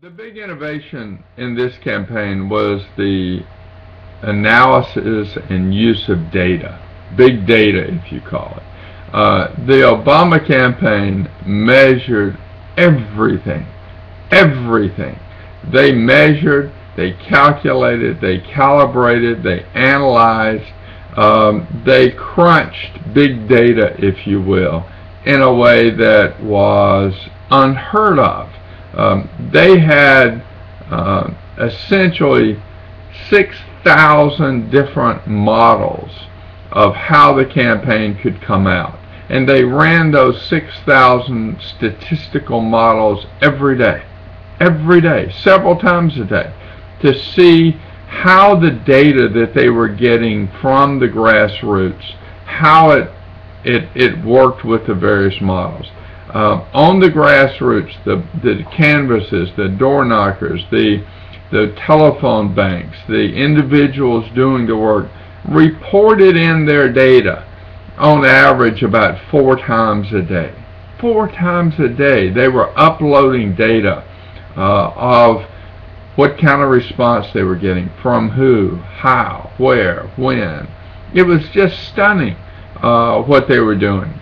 The big innovation in this campaign was the analysis and use of data, big data if you call it. The Obama campaign measured everything. They measured, they calculated, they calibrated, they analyzed, they crunched big data, if you will, in a way that was unheard of. They had essentially 6,000 different models of how the campaign could come out. And they ran those 6,000 statistical models every day, several times a day, to see how the data that they were getting from the grassroots, how it worked with the various models. On the grassroots, the canvassers, the door knockers, the telephone banks, the individuals doing the work reported in their data on average about 4 times a day. 4 times a day they were uploading data of what kind of response they were getting, from who, how, where, when. It was just stunning what they were doing.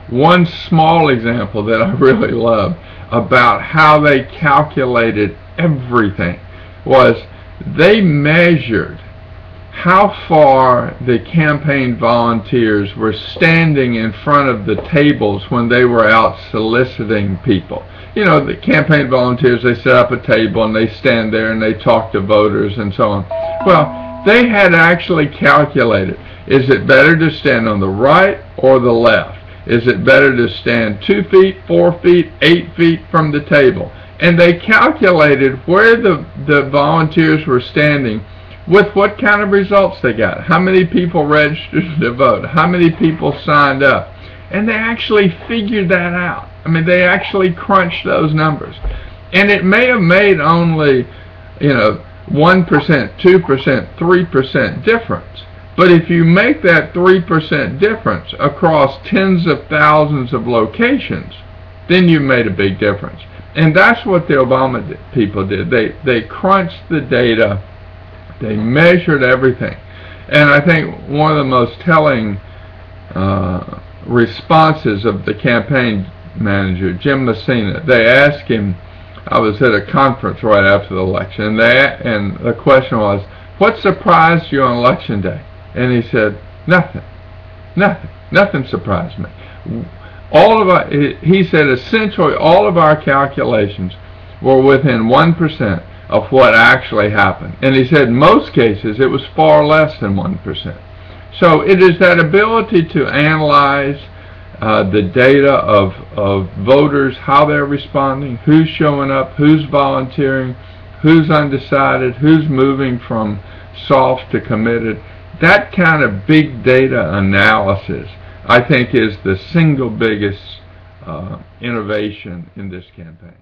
One small example that I really love about how they calculated everything was they measured how far the campaign volunteers were standing in front of the tables when they were out soliciting people. You know, the campaign volunteers, they set up a table and they stand there and they talk to voters and so on. Well, they had actually calculated, is it better to stand on the right or the left? Is it better to stand 2 feet, 4 feet, 8 feet from the table? And they calculated where the volunteers were standing with what kind of results they got. How many people registered to vote? How many people signed up? And they actually figured that out. I mean, they actually crunched those numbers. And it may have made only, 1%, 2%, 3% difference. But if you make that 3% difference across tens of thousands of locations, then you made a big difference. And that's what the Obama people did. They crunched the data. They measured everything. And I think one of the most telling responses of the campaign manager, Jim Messina, they asked him, I was at a conference right after the election, and the question was, what surprised you on election day? And he said, nothing surprised me. He said essentially all of our calculations were within 1% of what actually happened. And he said in most cases it was far less than 1%. So it is that ability to analyze the data of voters, how they're responding, who's showing up, who's volunteering, who's undecided, who's moving from soft to committed. That kind of big data analysis, I think, is the single biggest innovation in this campaign.